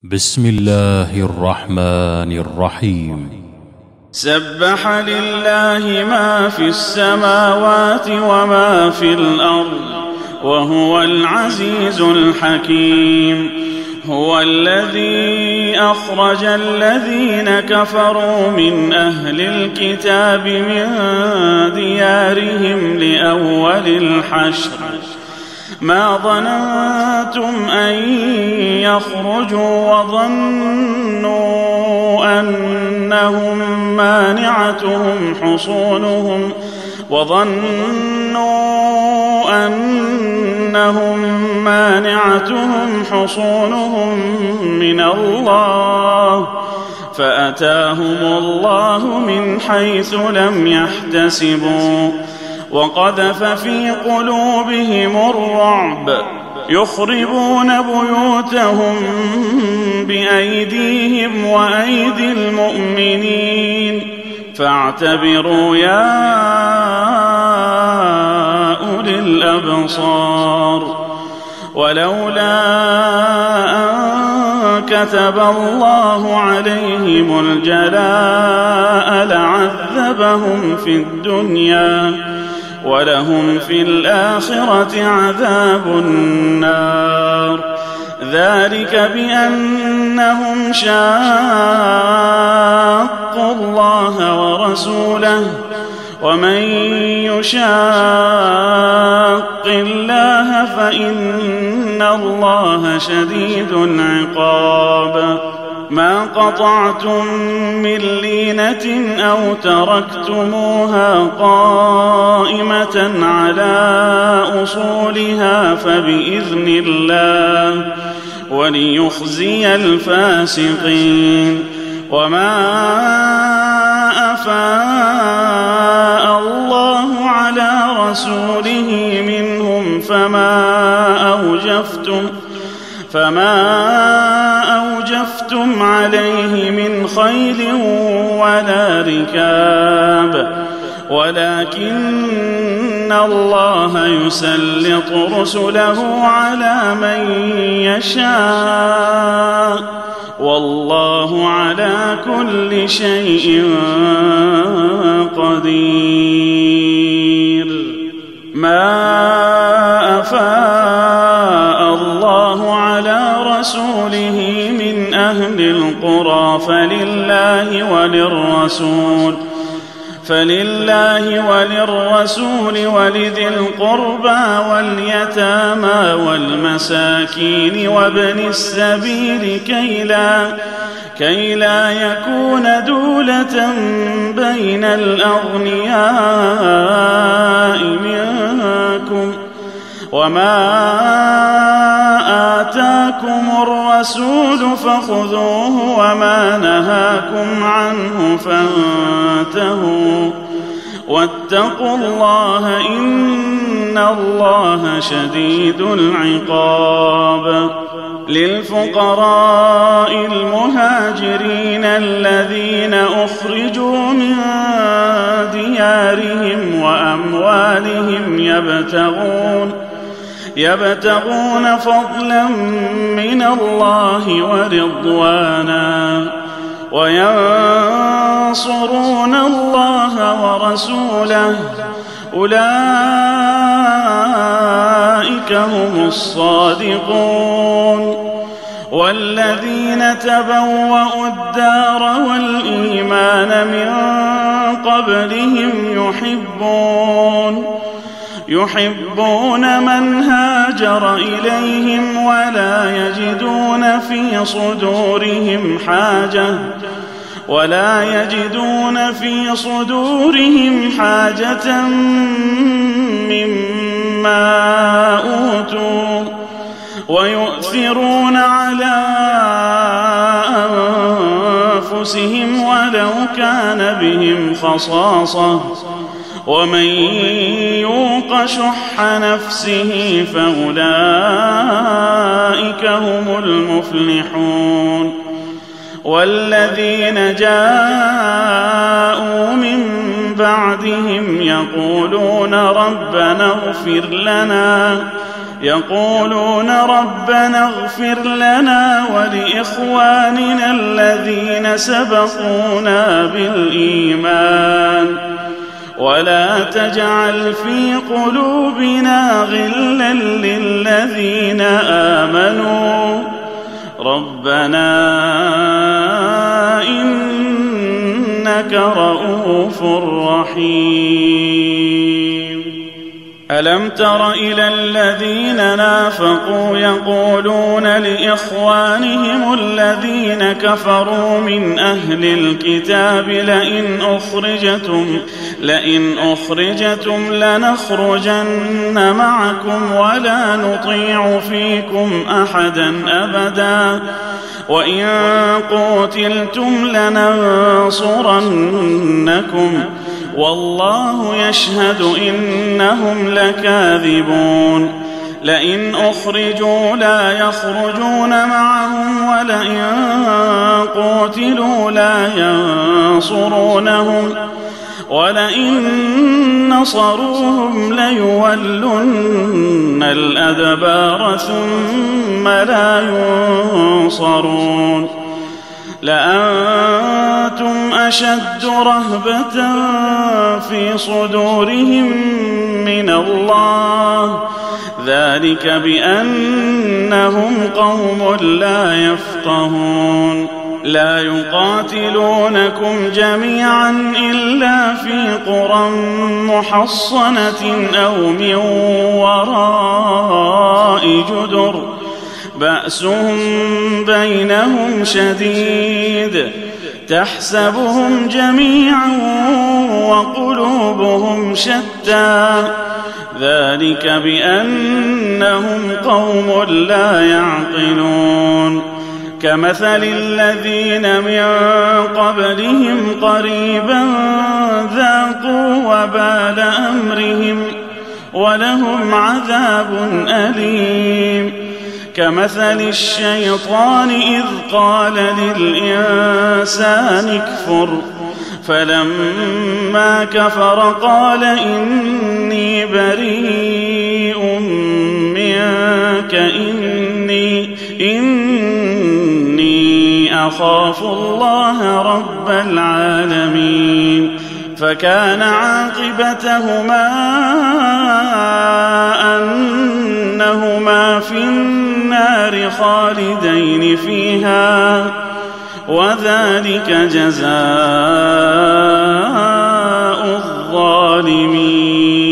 بسم الله الرحمن الرحيم. سبح لله ما في السماوات وما في الأرض وهو العزيز الحكيم. هو الذي أخرج الذين كفروا من أهل الكتاب من ديارهم لأول الحشر ما ظننتم أن يخرجوا وظنوا أنهم مانعتهم حصونهم من الله فأتاهم الله من حيث لم يحتسبوا وقذف في قلوبهم الرعب يخربون بيوتهم بأيديهم وأيدي المؤمنين فاعتبروا يا أولي الأبصار. ولولا أن كتب الله عليهم الجلاء لعذبهم في الدنيا ولهم في الآخرة عذاب النار. ذلك بأنهم شاقوا الله ورسوله ومن يشاق الله فإن الله شديد العقاب. ما قطعتم من لينة أو تركتموها قائمة على أصولها فبإذن الله وليخزي الفاسقين. وما أفاء الله على رسوله منهم فما أوجفتم عليه من خيل ولا ركاب ولكن الله يسلط رسله على من يشاء والله على كل شيء قدير. ما أفاء الله على رسوله من أهل القرى فلله وللرسول ولذي القربى واليتامى والمساكين وابن السبيل كي لا يكون دولة بين الأغنياء منكم. وما آتاكم الرسول فخذوه وما نهاكم عنه فانتهوا واتقوا الله إن الله شديد العقاب. للفقراء المهاجرين الذين أخرجوا من ديارهم وأموالهم يبتغون فضلا من الله ورضوانا وينصرون الله ورسوله أولئك هم الصادقون. والذين تبوأوا الدار والإيمان من قبلهم يحبون من هاجر إليهم ولا يجدون في صدورهم حاجة مما أوتوا ويؤثرون على أنفسهم ولو كان بهم خصاصة ومن يوق شح نفسه فأولئك هم المفلحون. والذين جاءوا من بعدهم يقولون ربنا اغفر لنا يقولون ربنا اغفر لنا ولإخواننا الذين سبقونا بالإيمان ولا تجعل في قلوبنا غلا للذين آمنوا ربنا إنك رؤوف رحيم. ألم تر إلى الذين نافقوا يقولون لإخوانهم الذين كفروا من أهل الكتاب لئن أخرجتم لنخرجن معكم ولا نطيع فيكم أحدا أبدا وإن قتلتم لننصرنكم والله يشهد إنهم لكاذبون. لئن أخرجوا لا يخرجون معهم ولئن قتلوا لا ينصرونهم ولئن نصروهم ليولن الأدبار ثم لا ينصرون. لأنتم أشد رهبة في صدورهم من الله ذلك بأنهم قوم لا يفقهون. لا يقاتلونكم جميعا إلا في قرى محصنة أو من وراء جدر بأسهم بينهم شديد تحسبهم جميعا وقلوبهم شتى ذلك بأنهم قوم لا يعقلون. كمثل الذين من قبلهم قريبا ذاقوا وبال أمرهم ولهم عذاب أليم. كمثل الشيطان إذ قال للإنسان اكفر فلما كفر قال إني بريء منك إني أخاف الله رب العالمين. فكان عاقبتهما أنهما في النار خالدين فيها وذلك جزاء الظالمين.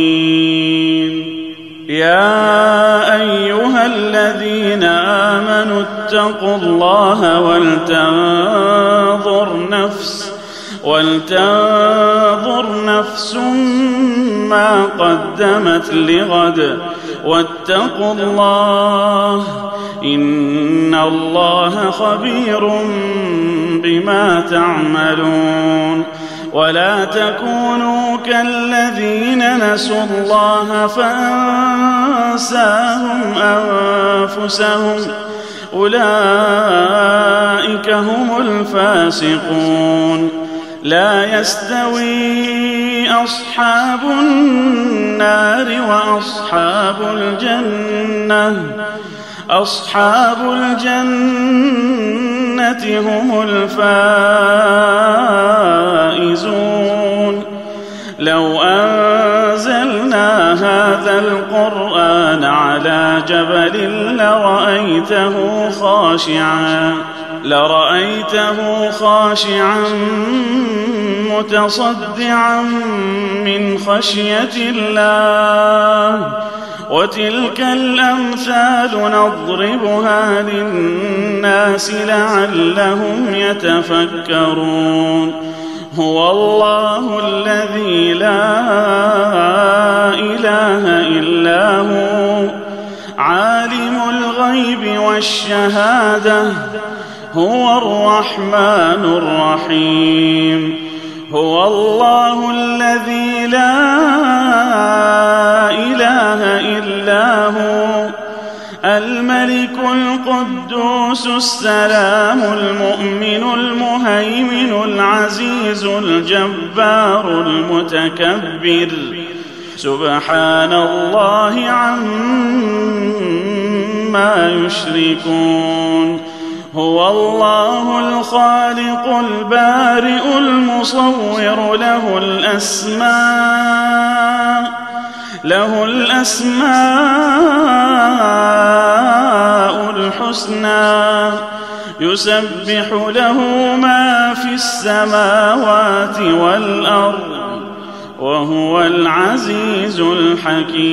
يا أيها الذين آمنوا اتقوا الله ولتنظر نفس ما قدمت لغد واتقوا الله إن الله خبير بما تعملون. ولا تكونوا كالذين نسوا الله فأنساهم أنفسهم أولئك هم الفاسقون. لا يستوي أصحاب النار وأصحاب الجنة هم الفائزون. لو أنزلنا هذا القرآن على جبل لرأيته خاشعا متصدعا من خشية الله. وتلك الأمثال نضربها للناس لعلهم يتفكرون. هو الله الذي لا إله إلا هو عالم الغيب والشهادة هو الرحمن الرحيم. هو الله الذي لا إله إلا هو الملك القدوس السلام المؤمن المهيمن العزيز الجبار المتكبر سبحان الله عما ما يشركون هو الله الخالق البارئ المصور له الأسماء الحسنى يسبح له ما في السماوات والأرض وهو العزيز الحكيم.